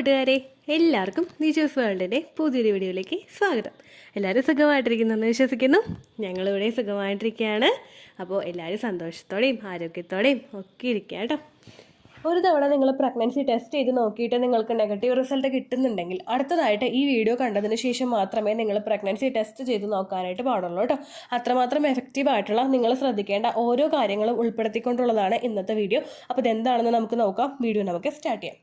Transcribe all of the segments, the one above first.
കൂട്ടുകാരെ, എല്ലാവർക്കും നിജൂസ് വേൾഡിൻ്റെ പുതിയൊരു വീഡിയോയിലേക്ക് സ്വാഗതം. എല്ലാവരും സുഖമായിട്ടിരിക്കുന്നെന്ന് വിശ്വസിക്കുന്നു. ഞങ്ങളിവിടെ സുഖമായിട്ടിരിക്കുകയാണ്. അപ്പോൾ എല്ലാവരും സന്തോഷത്തോടെയും ആരോഗ്യത്തോടെയും ഒക്കെ ഇരിക്കുക കേട്ടോ. ഒരു തവണ നിങ്ങൾ പ്രഗ്നൻസി ടെസ്റ്റ് ചെയ്ത് നോക്കിയിട്ട് നിങ്ങൾക്ക് നെഗറ്റീവ് റിസൾട്ട് കിട്ടുന്നുണ്ടെങ്കിൽ അടുത്തതായിട്ട് ഈ വീഡിയോ കണ്ടതിന് ശേഷം മാത്രമേ നിങ്ങൾ പ്രഗ്നൻസി ടെസ്റ്റ് ചെയ്ത് നോക്കാനായിട്ട് പാടുള്ളൂ കേട്ടോ. അത്രമാത്രം എഫക്റ്റീവ് ആയിട്ടുള്ള നിങ്ങൾ ശ്രദ്ധിക്കേണ്ട ഓരോ കാര്യങ്ങളും ഉൾപ്പെടുത്തിക്കൊണ്ടുള്ളതാണ് ഇന്നത്തെ വീഡിയോ. അപ്പോൾ ഇതെന്താണെന്ന് നമുക്ക് നോക്കാം. വീഡിയോ നമുക്ക് സ്റ്റാർട്ട് ചെയ്യാം.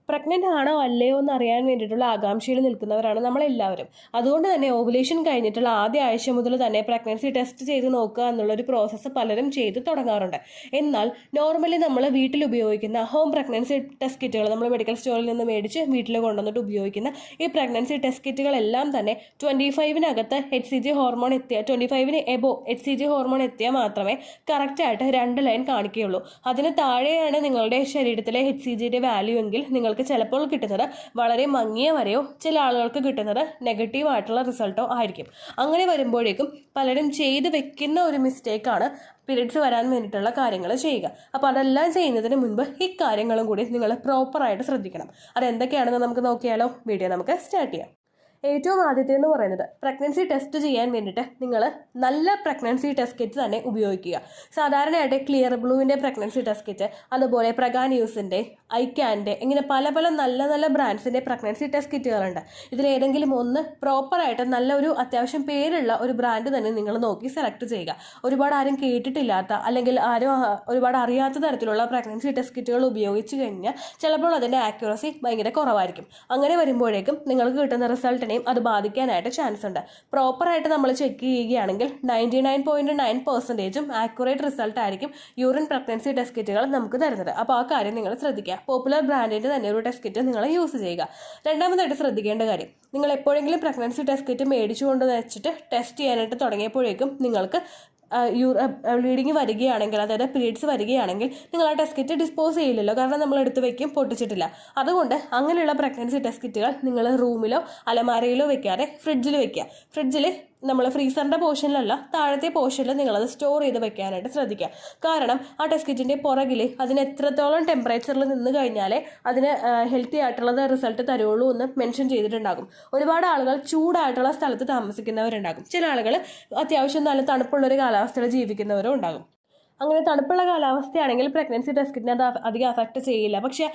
പ്രഗ്നൻ്റ് ആണോ അല്ലയോ എന്ന് അറിയാൻ വേണ്ടിയിട്ടുള്ള ആകാംക്ഷയിൽ നിൽക്കുന്നവരാണ് നമ്മളെല്ലാവരും. അതുകൊണ്ട് തന്നെ ഓവുലേഷൻ കഴിഞ്ഞിട്ടുള്ള ആദ്യ ആഴ്ച മുതൽ തന്നെ പ്രഗ്നൻസി ടെസ്റ്റ് ചെയ്ത് നോക്കുക എന്നുള്ളൊരു പ്രോസസ്സ് പലരും ചെയ്ത് തുടങ്ങാറുണ്ട്. എന്നാൽ നോർമലി നമ്മൾ വീട്ടിൽ ഉപയോഗിക്കുന്ന ഹോം പ്രഗ്നൻസി ടെസ്റ്റ് കിറ്റുകൾ, നമ്മൾ മെഡിക്കൽ സ്റ്റോറിൽ നിന്ന് മേടിച്ച് വീട്ടിൽ കൊണ്ടുവന്നിട്ട് ഉപയോഗിക്കുന്ന ഈ പ്രഗ്നൻസി ടെസ്റ്റ് കിറ്റുകളെല്ലാം തന്നെ 25-നകത്ത് HCG ഹോർമോൺ എത്തിയ 25-ന് എബോ HCG ഹോർമോൺ എത്തിയാൽ മാത്രമേ കറക്റ്റായിട്ട് 2 ലൈൻ കാണിക്കുകയുള്ളൂ. അതിന് താഴെയാണ് നിങ്ങളുടെ ശരീരത്തിലെ HCGയുടെ വാല്യൂ എങ്കിൽ നിങ്ങൾക്ക് ചിലപ്പോൾ കിട്ടുന്നത് വളരെ മങ്ങിയ വരെയോ ചില ആളുകൾക്ക് കിട്ടുന്നത് നെഗറ്റീവ് ആയിട്ടുള്ള റിസൾട്ടോ ആയിരിക്കും. അങ്ങനെ വരുമ്പോഴേക്കും പലരും ചെയ്ത് വെക്കുന്ന ഒരു മിസ്റ്റേക്കാണ് പീരിയഡ്സ് വരാൻ വേണ്ടിയിട്ടുള്ള കാര്യങ്ങൾ ചെയ്യുക. അപ്പോൾ അതെല്ലാം ചെയ്യുന്നതിന് മുൻപ് ഈ കാര്യങ്ങളും കൂടി നിങ്ങൾ പ്രോപ്പറായിട്ട് ശ്രദ്ധിക്കണം. അതെന്തൊക്കെയാണെന്ന് നമുക്ക് നോക്കിയാലോ. വീഡിയോ നമുക്ക് സ്റ്റാർട്ട് ചെയ്യാം. ഏറ്റവും ആദ്യത്തെ എന്ന് പറയുന്നത് പ്രഗ്നൻസി ടെസ്റ്റ് ചെയ്യാൻ വേണ്ടിയിട്ട് നിങ്ങൾ നല്ല പ്രഗ്നൻസി ടെസ്റ്റ് കിറ്റ് തന്നെ ഉപയോഗിക്കുക. സാധാരണയായിട്ട് ക്ലിയർ ബ്ലൂവിൻ്റെ പ്രഗ്നൻസി ടെസ്റ്റ് കിറ്റ്, അതുപോലെ പ്രഗാന്യൂസിൻ്റെ, ഐക്യാൻ്റെ, ഇങ്ങനെ പല പല നല്ല നല്ല ബ്രാൻഡ്സിൻ്റെ പ്രഗ്നൻസി ടെസ്റ്റ് കിറ്റുകളുണ്ട്. ഇതിലേതെങ്കിലും ഒന്ന് പ്രോപ്പറായിട്ട് നല്ലൊരു അത്യാവശ്യം പേരുള്ള ഒരു ബ്രാൻഡ് തന്നെ നിങ്ങൾ നോക്കി സെലക്ട് ചെയ്യുക. ഒരുപാട് ആരും കേട്ടിട്ടില്ലാത്ത അല്ലെങ്കിൽ ആരും ഒരുപാട് അറിയാത്ത തരത്തിലുള്ള പ്രഗ്നൻസി ടെസ്റ്റ് കിറ്റുകൾ ഉപയോഗിച്ച് കഴിഞ്ഞാൽ ചിലപ്പോൾ അതിൻ്റെ ആക്യുറസി ഭയങ്കര കുറവായിരിക്കും. അങ്ങനെ വരുമ്പോഴേക്കും നിങ്ങൾക്ക് കിട്ടുന്ന റിസൾട്ടിനെ അത് ബാധിക്കാനായിട്ട് ചാൻസ് ഉണ്ട്. പ്രോപ്പറായിട്ട് നമ്മൾ ചെക്ക് ചെയ്യുകയാണെങ്കിൽ 99.9% ആക്യുറേറ്റ് റിസൾട്ട് ആയിരിക്കും യൂറിൻ പ്രഗ്നൻസി ടെസ്റ്റ് കിറ്റുകൾ നമുക്ക് തരുന്നത്. അപ്പോൾ ആ കാര്യം നിങ്ങൾ ശ്രദ്ധിക്കുക. പോപ്പുലർ ബ്രാൻഡിൻ്റെ തന്നെ ഒരു ടെസ്റ്റ് കിറ്റ് നിങ്ങൾ യൂസ് ചെയ്യുക. രണ്ടാമതായിട്ട് ശ്രദ്ധിക്കേണ്ട കാര്യം, നിങ്ങൾ എപ്പോഴെങ്കിലും പ്രഗ്നൻസി ടെസ്റ്റ് കിറ്റ് മേടിച്ചുകൊണ്ട് വെച്ചിട്ട് ടെസ്റ്റ് ചെയ്യാനായിട്ട് തുടങ്ങിയപ്പോഴേക്കും നിങ്ങൾക്ക് ബ്ലീഡിങ് വരികയാണെങ്കിൽ, അതായത് പീരീഡ്സ് വരികയാണെങ്കിൽ നിങ്ങൾ ആ ടെസ്റ്റ് കിറ്റ് ഡിസ്പോസ് ചെയ്യില്ലല്ലോ, കാരണം നമ്മൾ എടുത്ത് വെക്കും, പൊട്ടിച്ചിട്ടില്ല. അതുകൊണ്ട് അങ്ങനെയുള്ള പ്രഗ്നൻസി ടെസ്റ്റ് കിറ്റുകൾ നിങ്ങൾ റൂമിലോ അലമാരയിലോ വെക്കാതെ ഫ്രിഡ്ജിൽ വെക്കുക. ഫ്രിഡ്ജിൽ നമ്മൾ ഫ്രീസറിൻ്റെ പോർഷനിലല്ല, താഴത്തെ പോർഷനിൽ നിങ്ങളത് സ്റ്റോർ ചെയ്ത് വെക്കാനായിട്ട് ശ്രദ്ധിക്കുക. കാരണം ആ ടെസ്റ്റ് കിറ്റിൻ്റെ പുറകിൽ അതിന് എത്രത്തോളം ടെമ്പറേച്ചറിൽ നിന്ന് കഴിഞ്ഞാലേ അതിന് ഹെൽത്തി ആയിട്ടുള്ളത് റിസൾട്ട് തരുള്ളൂ എന്ന് മെൻഷൻ ചെയ്തിട്ടുണ്ടാകും. ഒരുപാട് ആളുകൾ ചൂടായിട്ടുള്ള സ്ഥലത്ത് താമസിക്കുന്നവരുണ്ടാകും. ചില ആളുകൾ അത്യാവശ്യം നല്ല തണുപ്പുള്ളൊരു കാലാവസ്ഥയിൽ ജീവിക്കുന്നവരും ഉണ്ടാകും. അങ്ങനെ തണുപ്പുള്ള കാലാവസ്ഥയാണെങ്കിൽ പ്രഗ്നൻസി ടെസ്റ്റ് കിറ്റിനെ അത് അധികം അഫക്റ്റ് ചെയ്യില്ല. പക്ഷേ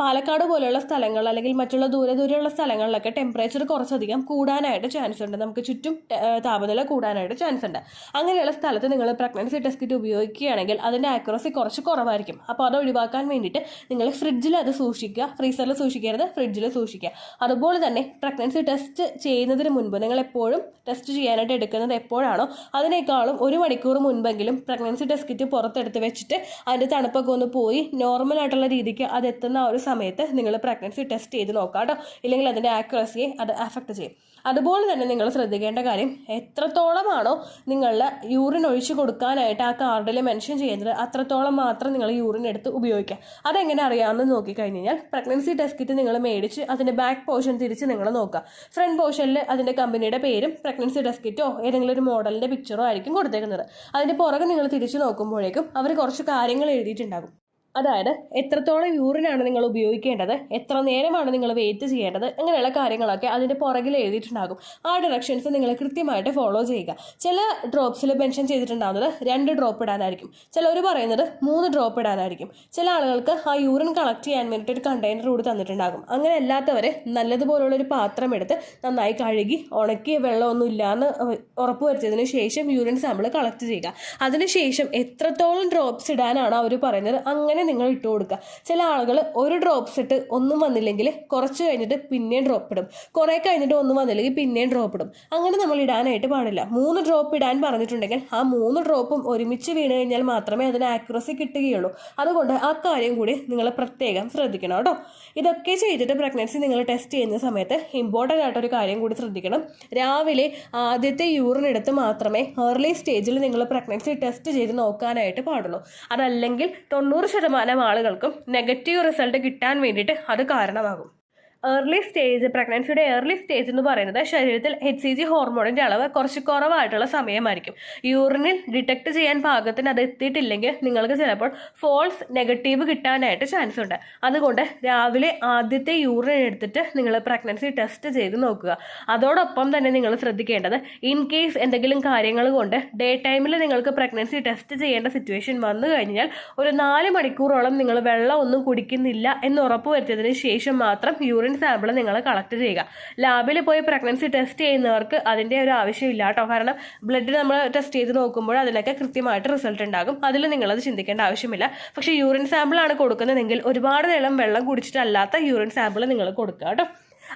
പാലക്കാട് പോലെയുള്ള സ്ഥലങ്ങൾ അല്ലെങ്കിൽ മറ്റുള്ള ദൂരെയുള്ള സ്ഥലങ്ങളിലൊക്കെ ടെമ്പറേച്ചർ കുറച്ചധികം കൂടാനായിട്ട് ചാൻസ് ഉണ്ട്. നമുക്ക് ചുറ്റും താപനില കൂടാനായിട്ട് ചാൻസ് ഉണ്ട്. അങ്ങനെയുള്ള സ്ഥലത്ത് നിങ്ങൾ പ്രഗ്നൻസി ടെസ്റ്റ് കിറ്റ് ഉപയോഗിക്കുകയാണെങ്കിൽ അതിൻ്റെ ആക്യുറസി കുറച്ച് കുറവായിരിക്കും. അപ്പോൾ അത് ഒഴിവാക്കാൻ വേണ്ടിയിട്ട് നിങ്ങൾ ഫ്രിഡ്ജിൽ അത് സൂക്ഷിക്കുക. ഫ്രീസറിൽ സൂക്ഷിക്കരുത്, ഫ്രിഡ്ജിൽ സൂക്ഷിക്കുക. അതുപോലെ തന്നെ പ്രഗ്നൻസി ടെസ്റ്റ് ചെയ്യുന്നതിന് മുൻപ് നിങ്ങൾ എപ്പോഴും ടെസ്റ്റ് ചെയ്യാനായിട്ട് എടുക്കുന്നത് എപ്പോഴാണോ അതിനേക്കാളും 1 മണിക്കൂർ മുൻപെങ്കിലും പ്രഗ്നൻസി ടെസ്റ്റ് കിറ്റ് പുറത്തെടുത്ത് വെച്ചിട്ട് അതിൻ്റെ തണുപ്പൊക്കെ ഒന്ന് പോയി നോർമൽ ആയിട്ടുള്ള രീതിക്ക് അത് എത്തുന്ന ആ ഒരു സമയത്ത് നിങ്ങൾ പ്രഗ്നൻസി ടെസ്റ്റ് ചെയ്ത് നോക്കാം കേട്ടോ. ഇല്ലെങ്കിൽ അതിൻ്റെ ആക്യുറസിയെ അത് അഫക്റ്റ് ചെയ്യും. അതുപോലെ തന്നെ നിങ്ങൾ ശ്രദ്ധിക്കേണ്ട കാര്യം, എത്രത്തോളമാണോ നിങ്ങളുടെ യൂറിൻ ഒഴിച്ചു കൊടുക്കാനായിട്ട് ആ കാർഡിൽ മെൻഷൻ ചെയ്യുന്നത് അത്രത്തോളം മാത്രം നിങ്ങൾ യൂറിൻ എടുത്ത് ഉപയോഗിക്കുക. അതെങ്ങനെ അറിയാമെന്ന് നോക്കിക്കഴിഞ്ഞ് കഴിഞ്ഞാൽ പ്രഗ്നൻസി ടെസ്റ്റ് കിറ്റ് നിങ്ങൾ മേടിച്ച് അതിൻ്റെ ബാക്ക് പോർഷൻ തിരിച്ച് നിങ്ങൾ നോക്കുക. ഫ്രണ്ട് പോർഷനിൽ അതിൻ്റെ കമ്പനിയുടെ പേരും പ്രഗ്നൻസി ടെസ്റ്റ് കിറ്റോ ഏതെങ്കിലും ഒരു മോഡലിൻ്റെ പിക്ചറോ ആയിരിക്കും കൊടുത്തേക്കുന്നത്. അതിൻ്റെ പുറകെ നിങ്ങൾ തിരിച്ച് നോക്കുമ്പോഴേക്കും അവർ കുറച്ച് കാര്യങ്ങൾ എഴുതിയിട്ടുണ്ടാകും. അതായത് എത്രത്തോളം യൂറിനാണ് നിങ്ങൾ ഉപയോഗിക്കേണ്ടത്, എത്ര നേരമാണ് നിങ്ങൾ വെയിറ്റ് ചെയ്യേണ്ടത്, അങ്ങനെയുള്ള കാര്യങ്ങളൊക്കെ അതിൻ്റെ പുറകിൽ എഴുതിയിട്ടുണ്ടാകും. ആ ഡയറക്ഷൻസ് നിങ്ങൾ കൃത്യമായിട്ട് ഫോളോ ചെയ്യുക. ചില ഡ്രോപ്സിൽ മെൻഷൻ ചെയ്തിട്ടുണ്ടാകുന്നത് 2 ഡ്രോപ്പ് ഇടാനായിരിക്കും, ചിലർ പറയുന്നത് 3 ഡ്രോപ്പ് ഇടാനായിരിക്കും. ചില ആളുകൾക്ക് ആ യൂറിൻ കളക്ട് ചെയ്യാൻ വേണ്ടിയിട്ട് ഒരു കണ്ടെയ്നർ കൂടി തന്നിട്ടുണ്ടാകും. അങ്ങനെ അല്ലാത്തവർ നല്ലതുപോലുള്ളൊരു പാത്രം എടുത്ത് നന്നായി കഴുകി ഉണക്കി വെള്ളമൊന്നും ഇല്ലയെന്ന് ഉറപ്പുവരുത്തിയതിന് ശേഷം യൂറിൻ സാമ്പിൾ കളക്ട് ചെയ്യുക. അതിനുശേഷം എത്രത്തോളം ഡ്രോപ്സ് ഇടാനാണോ അവർ പറയുന്നത് അങ്ങനെ നിങ്ങൾ ഇട്ട് കൊടുക്കുക. ചില ആളുകൾ 1 ഡ്രോപ്സ് ഇട്ട് ഒന്നും വന്നില്ലെങ്കിൽ കുറച്ച് കഴിഞ്ഞിട്ട് പിന്നെയും ഡ്രോപ്പ് ഇടും, കുറേ കഴിഞ്ഞിട്ട് ഒന്നും വന്നില്ലെങ്കിൽ പിന്നെയും ഡ്രോപ്പ് ഇടും. അങ്ങനെ നമ്മൾ ഇടാനായിട്ട് പാടില്ല. 3 ഡ്രോപ്പ് ഇടാൻ പറഞ്ഞിട്ടുണ്ടെങ്കിൽ ആ 3 ഡ്രോപ്പും ഒരുമിച്ച് വീണ് കഴിഞ്ഞാൽ മാത്രമേ അതിന് ആക്യുറസി കിട്ടുകയുള്ളൂ. അതുകൊണ്ട് ആ കാര്യം കൂടി നിങ്ങൾ പ്രത്യേകം ശ്രദ്ധിക്കണം കേട്ടോ. ഇതൊക്കെ ചെയ്തിട്ട് പ്രഗ്നൻസി നിങ്ങൾ ടെസ്റ്റ് ചെയ്യുന്ന സമയത്ത് ഇമ്പോർട്ടൻ്റ് ആയിട്ടൊരു കാര്യം കൂടി ശ്രദ്ധിക്കണം. രാവിലെ ആദ്യത്തെ യൂറിൻ എടുത്ത് മാത്രമേ ഏർലി സ്റ്റേജിൽ നിങ്ങൾ പ്രഗ്നൻസി ടെസ്റ്റ് ചെയ്ത് നോക്കാനായിട്ട് പാടുള്ളൂ. അതല്ലെങ്കിൽ 90% ആളുകൾക്കും നെഗറ്റീവ് റിസൾട്ട് കിട്ടാൻ വേണ്ടിയിട്ട് അത് കാരണമാകും. പ്രഗ്നൻസിയുടെ ഏർലി സ്റ്റേജ് എന്ന് പറയുന്നത് ശരീരത്തിൽ HCG ഹോർമോണിന്റെ അളവ് കുറച്ച് കുറവായിട്ടുള്ള സമയമായിരിക്കും. യൂറിനിൽ ഡിറ്റക്ട് ചെയ്യാൻ പാകത്തിന് അത് എത്തിയിട്ടില്ലെങ്കിൽ നിങ്ങൾക്ക് ചിലപ്പോൾ ഫോൾസ് നെഗറ്റീവ് കിട്ടാനായിട്ട് ചാൻസ് ഉണ്ട്. അതുകൊണ്ട് രാവിലെ ആദ്യത്തെ യൂറിൻ എടുത്തിട്ട് നിങ്ങൾ പ്രഗ്നൻസി ടെസ്റ്റ് ചെയ്ത് നോക്കുക. അതോടൊപ്പം തന്നെ നിങ്ങൾ ശ്രദ്ധിക്കേണ്ടത് ഇൻ കേസ് എന്തെങ്കിലും കാര്യങ്ങൾ കൊണ്ട് ഡേ ടൈമിൽ നിങ്ങൾക്ക് പ്രഗ്നൻസി ടെസ്റ്റ് ചെയ്യേണ്ട സിറ്റുവേഷൻ വന്നു കഴിഞ്ഞാൽ ഒരു 4 മണിക്കൂറോളം നിങ്ങൾ വെള്ളം ഒന്നും കുടിക്കുന്നില്ല എന്ന് ഉറപ്പുവരുത്തിയതിന് ശേഷം മാത്രം യൂറിൻ സാമ്പിൾ നിങ്ങൾ കളക്ട് ചെയ്യുക. ലാബിൽ പോയി പ്രഗ്നൻസി ടെസ്റ്റ് ചെയ്യുന്നവർക്ക് അതിൻ്റെ ഒരു ആവശ്യമില്ല കേട്ടോ. കാരണം ബ്ലഡ് നമ്മൾ ടെസ്റ്റ് ചെയ്ത് നോക്കുമ്പോൾ അതിലൊക്കെ കൃത്യമായിട്ട് റിസൾട്ട് ഉണ്ടാകും. അതിൽ നിങ്ങളത് ചിന്തിക്കേണ്ട ആവശ്യമില്ല. പക്ഷേ യൂറിൻ സാമ്പിൾ ആണ് കൊടുക്കുന്നതെങ്കിൽ ഒരുപാട് നേരം വെള്ളം കുടിച്ചിട്ടല്ലാത്ത യൂറിൻ സാമ്പിൾ നിങ്ങൾ കൊടുക്കുക കേട്ടോ.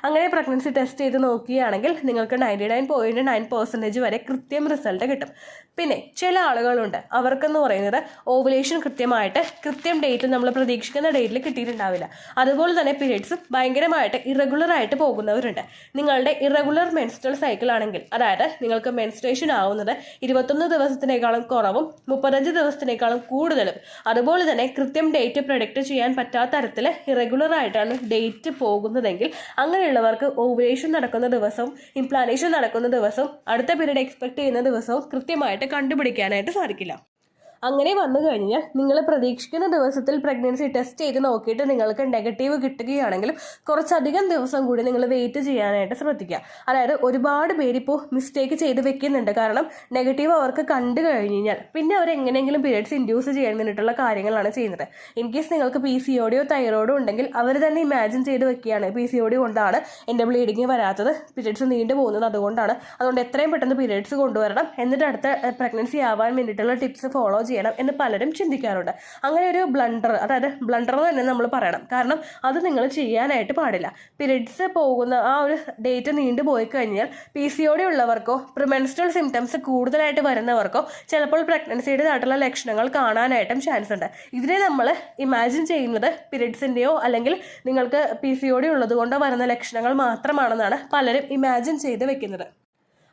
അങ്ങനെ പ്രഗ്നൻസി ടെസ്റ്റ് ചെയ്ത് നോക്കുകയാണെങ്കിൽ നിങ്ങൾക്ക് 99.9% വരെ കൃത്യം റിസൾട്ട് കിട്ടും. പിന്നെ ചില ആളുകളുണ്ട്, അവർക്കെന്ന് പറയുന്നത് ഓവുലേഷൻ കൃത്യം ഡേറ്റിൽ നമ്മൾ പ്രതീക്ഷിക്കുന്ന ഡേറ്റിൽ കിട്ടിയിട്ടുണ്ടാവില്ല. അതുപോലെ തന്നെ പീരിയഡ്സ് ഭയങ്കരമായിട്ട് ഇറഗുലർ ആയിട്ട് പോകുന്നവരുണ്ട്. നിങ്ങളുടെ ഇറഗുലർ മെൻസ്ട്രൽ സൈക്കിൾ ആണെങ്കിൽ, അതായത് നിങ്ങൾക്ക് മെൻസ്ട്രേഷൻ ആവുന്നത് 21 ദിവസത്തിനേക്കാളും കുറവും 35 ദിവസത്തിനേക്കാളും കൂടുതലും, അതുപോലെ തന്നെ കൃത്യം ഡേറ്റ് പ്രൊഡിക്റ്റ് ചെയ്യാൻ പറ്റാത്ത തരത്തിൽ ഇറഗുലർ ആയിട്ടാണ് ഡേറ്റ് പോകുന്നതെങ്കിൽ അങ്ങനെയുള്ളവർക്ക് ഓവുലേഷൻ നടക്കുന്ന ദിവസവും ഇംപ്ലാന്റേഷൻ നടക്കുന്ന ദിവസവും അടുത്ത പീരീഡ് എക്സ്പെക്ട് ചെയ്യുന്ന ദിവസവും കൃത്യമായിട്ട് കണ്ടുപിടിക്കാനായിട്ട് സാധിക്കില്ല. അങ്ങനെ വന്നു കഴിഞ്ഞാൽ നിങ്ങൾ പ്രതീക്ഷിക്കുന്ന ദിവസത്തിൽ പ്രഗ്നൻസി ടെസ്റ്റ് ചെയ്ത് നോക്കിയിട്ട് നിങ്ങൾക്ക് നെഗറ്റീവ് കിട്ടുകയാണെങ്കിലും കുറച്ചധികം ദിവസം കൂടി നിങ്ങൾ വെയിറ്റ് ചെയ്യാനായിട്ട് ശ്രദ്ധിക്കുക. അതായത് ഒരുപാട് പേരിപ്പോൾ മിസ്റ്റേക്ക് ചെയ്ത് വെക്കുന്നുണ്ട്. കാരണം നെഗറ്റീവ് അവർക്ക് കണ്ടു കഴിഞ്ഞാൽ പിന്നെ അവർ എങ്ങനെയെങ്കിലും പീരിയഡ്സ് ഇൻഡ്യൂസ് ചെയ്യാൻ വേണ്ടിയിട്ടുള്ള കാര്യങ്ങളാണ് ചെയ്യുന്നത്. ഇൻ കേസ് നിങ്ങൾക്ക് PCODയോ തൈറോയിഡോ ഉണ്ടെങ്കിൽ അവർ തന്നെ ഇമാജിൻ ചെയ്ത് വെക്കുകയാണ്, PCOD കൊണ്ടാണ് എൻ്റെ ബ്ലീഡിങ് വരാത്തത്, പീരിയഡ്സ് നീണ്ടു പോകുന്നത് അതുകൊണ്ട് എത്രയും പെട്ടെന്ന് പീരിയഡ്സ് കൊണ്ടുവരണം, എന്നിട്ട് അടുത്ത പ്രഗ്നൻസി ആവാൻ വേണ്ടിയിട്ടുള്ള ടിപ്സ് ഫോളോ ചെയ്യണം എന്ന് പലരും ചിന്തിക്കാറുണ്ട്. അങ്ങനെ ഒരു ബ്ലണ്ടർ, അതായത് ബ്ലണ്ടർ തന്നെ നമ്മൾ പറയണം. കാരണം അത് നിങ്ങൾ ചെയ്യാനായിട്ട് പാടില്ല. പീരിയഡ്സ് പോകുന്ന ആ ഒരു ഡേറ്റ് നീണ്ടു പോയി കഴിഞ്ഞാൽ PCOD ഉള്ളവർക്കോ പ്രിമെൻസ്ട്രൽ സിംറ്റംസ് കൂടുതലായിട്ട് വരുന്നവർക്കോ ചിലപ്പോൾ പ്രഗ്നൻസിയുടേതായിട്ടുള്ള ലക്ഷണങ്ങൾ കാണാനായിട്ടും ചാൻസ് ഉണ്ട്. ഇതിനെ നമ്മൾ ഇമാജിൻ ചെയ്യുന്നത് പീരിയഡ്സിൻ്റെയോ അല്ലെങ്കിൽ നിങ്ങൾക്ക് PCOD ഉള്ളത് കൊണ്ടോ വരുന്ന ലക്ഷണങ്ങൾ മാത്രമാണെന്നാണ് പലരും ഇമാജിൻ ചെയ്ത് വെക്കുന്നത്.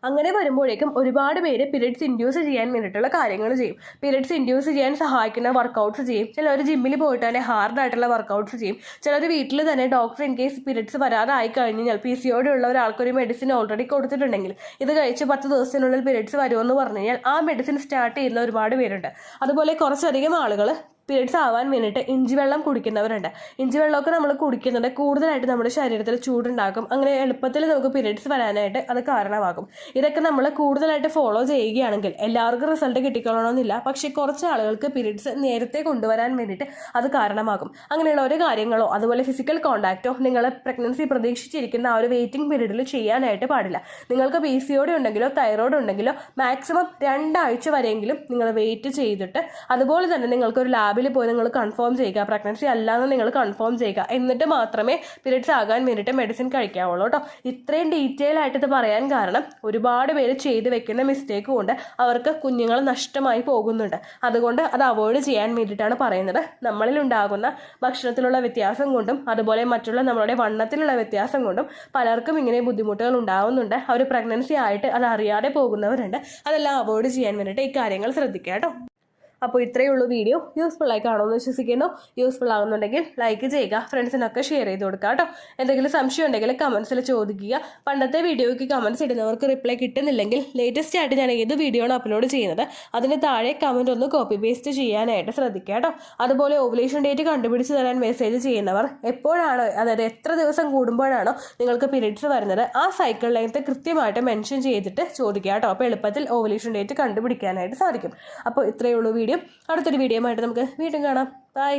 അങ്ങനെ വരുമ്പോഴേക്കും ഒരുപാട് പേര് പീരിയഡ്സ് ഇൻഡ്യൂസ് ചെയ്യാൻ വേണ്ടിയിട്ടുള്ള കാര്യങ്ങൾ ചെയ്യും. പീരിയഡ്സ് ഇൻഡ്യൂസ് ചെയ്യാൻ സഹായിക്കുന്ന വർക്കൗട്ട്സ് ചെയ്യും. ചിലർ ജിമ്മിൽ പോയിട്ട് തന്നെ ഹാർഡായിട്ടുള്ള വർക്കൗട്ട്സ് ചെയ്യും. ചിലർ വീട്ടിൽ തന്നെ ഡോക്ടർ ഇൻ കേസ് പീരിയഡ്സ് വരാതായി കഴിഞ്ഞാൽ PCOD ഉള്ള ഒരാൾക്കൊരു മെഡിസിൻ ഓൾറെഡി കൊടുത്തിട്ടുണ്ടെങ്കിൽ ഇത് കഴിച്ച് 10 ദിവസത്തിനുള്ളിൽ പീരിയഡ്സ് വരുമെന്ന് പറഞ്ഞു കഴിഞ്ഞാൽ ആ മെഡിസിൻ സ്റ്റാർട്ട് ചെയ്യുന്ന ഒരുപാട് പേരുണ്ട്. അതുപോലെ കുറച്ചധികം ആളുകൾ പീരിയഡ്സ് ആവാൻ വേണ്ടിയിട്ട് ഇഞ്ചി വെള്ളം കുടിക്കുന്നവരുണ്ട്. ഇഞ്ചി വെള്ളമൊക്കെ നമ്മൾ കുടിക്കുന്നത് കൂടുതലായിട്ട് നമ്മുടെ ശരീരത്തിൽ ചൂടുണ്ടാക്കും. അങ്ങനെ എളുപ്പത്തിൽ നമുക്ക് പീരിയഡ്സ് വരാനായിട്ട് അത് കാരണമാകും. ഇതൊക്കെ നമ്മൾ കൂടുതലായിട്ട് ഫോളോ ചെയ്യുകയാണെങ്കിൽ എല്ലാവർക്കും റിസൾട്ട് കിട്ടിക്കൊള്ളണമെന്നില്ല, പക്ഷേ കുറച്ച് ആളുകൾക്ക് പീരിയഡ്സ് നേരത്തെ കൊണ്ടുവരാൻ വേണ്ടിയിട്ട് അത് കാരണമാകും. അങ്ങനെയുള്ള ഒരു കാര്യങ്ങളോ അതുപോലെ ഫിസിക്കൽ കോണ്ടാക്റ്റോ നിങ്ങൾ പ്രഗ്നൻസി പ്രതീക്ഷിച്ചിരിക്കുന്ന ആ ഒരു വെയിറ്റിംഗ് പീരീഡിൽ ചെയ്യാനായിട്ട് പാടില്ല. നിങ്ങൾക്ക് PCOD ഉണ്ടെങ്കിലോ തൈറോയ്ഡ് ഉണ്ടെങ്കിലോ മാക്സിമം 2 ആഴ്ച വരെയെങ്കിലും നിങ്ങൾ വെയിറ്റ് ചെയ്തിട്ട് അതുപോലെ തന്നെ നിങ്ങൾക്കൊരു ലാബിൽ പോയി നിങ്ങൾ കൺഫേം ചെയ്യുക, പ്രഗ്നൻസി അല്ലാന്ന് നിങ്ങൾ കൺഫേം ചെയ്യുക. എന്നിട്ട് മാത്രമേ പീരിയഡ്സ് ആകാൻ വേണ്ടിയിട്ട് മെഡിസിൻ കഴിക്കാവുള്ളൂ കേട്ടോ. ഇത്രയും ഡീറ്റെയിൽ ആയിട്ട് ഇത് പറയാൻ കാരണം ഒരുപാട് പേര് ചെയ്ത് വെക്കുന്ന മിസ്റ്റേക്ക് കൊണ്ട് അവർക്ക് കുഞ്ഞുങ്ങൾ നഷ്ടമായി പോകുന്നുണ്ട്. അതുകൊണ്ട് അത് അവോയ്ഡ് ചെയ്യാൻ വേണ്ടിയിട്ടാണ് പറയുന്നത്. നമ്മളിൽ ഉണ്ടാകുന്ന ഭക്ഷണത്തിലുള്ള വ്യത്യാസം കൊണ്ടും അതുപോലെ മറ്റുള്ള നമ്മളുടെ വണ്ണത്തിലുള്ള വ്യത്യാസം കൊണ്ടും പലർക്കും ഇങ്ങനെ ബുദ്ധിമുട്ടുകൾ ഉണ്ടാവുന്നുണ്ട്. അവർ പ്രഗ്നൻസി ആയിട്ട് അത് അറിയാതെ പോകുന്നവരുണ്ട്. അതെല്ലാം അവോയ്ഡ് ചെയ്യാൻ വേണ്ടിയിട്ട് ഈ കാര്യങ്ങൾ ശ്രദ്ധിക്കുക കേട്ടോ. അപ്പോൾ ഇത്രയേ ഉള്ളൂ വീഡിയോ. യൂസ്ഫുൾ ആയി കാണുമെന്ന് വിശ്വസിക്കുന്നു. യൂസ്ഫുൾ ആകുന്നുണ്ടെങ്കിൽ ലൈക്ക് ചെയ്യുക, ഫ്രണ്ട്സിനൊക്കെ ഷെയർ ചെയ്ത് കൊടുക്കുക കേട്ടോ. എന്തെങ്കിലും സംശയം ഉണ്ടെങ്കിൽ കമൻസിൽ ചോദിക്കുക. പണ്ടത്തെ വീഡിയോയ്ക്ക് കമൻസ് ഇടുന്നവർക്ക് റിപ്ലൈ കിട്ടുന്നില്ലെങ്കിൽ ലേറ്റസ്റ്റ് ആയിട്ട് ഞാൻ ഏത് വീഡിയോ ആണ് അപ്ലോഡ് ചെയ്യുന്നത് അതിന് താഴെ കമൻറ്റ് ഒന്ന് കോപ്പി പേസ്റ്റ് ചെയ്യാനായിട്ട് ശ്രദ്ധിക്കുക കേട്ടോ. അതുപോലെ ഓവുലേഷൻ ഡേറ്റ് കണ്ടുപിടിച്ച് തരാൻ മെസ്സേജ് ചെയ്യുന്നവർ എപ്പോഴാണോ, അതായത് എത്ര ദിവസം കൂടുമ്പോഴാണോ നിങ്ങൾക്ക് പീരിയഡ്സ് വരുന്നത് ആ സൈക്കിൾ ലെങ്ത് കൃത്യമായിട്ട് മെൻഷൻ ചെയ്തിട്ട് ചോദിക്കുക കേട്ടോ. അപ്പോൾ എളുപ്പത്തിൽ ഓവുലേഷൻ ഡേറ്റ് കണ്ടുപിടിക്കാനായിട്ട് സാധിക്കും. അപ്പോൾ ഇത്രയേ ഉള്ളൂ വീഡിയോ. അടുത്തൊരു വീഡിയോ ആയിട്ട് നമുക്ക് വീണ്ടും കാണാം. ബൈ.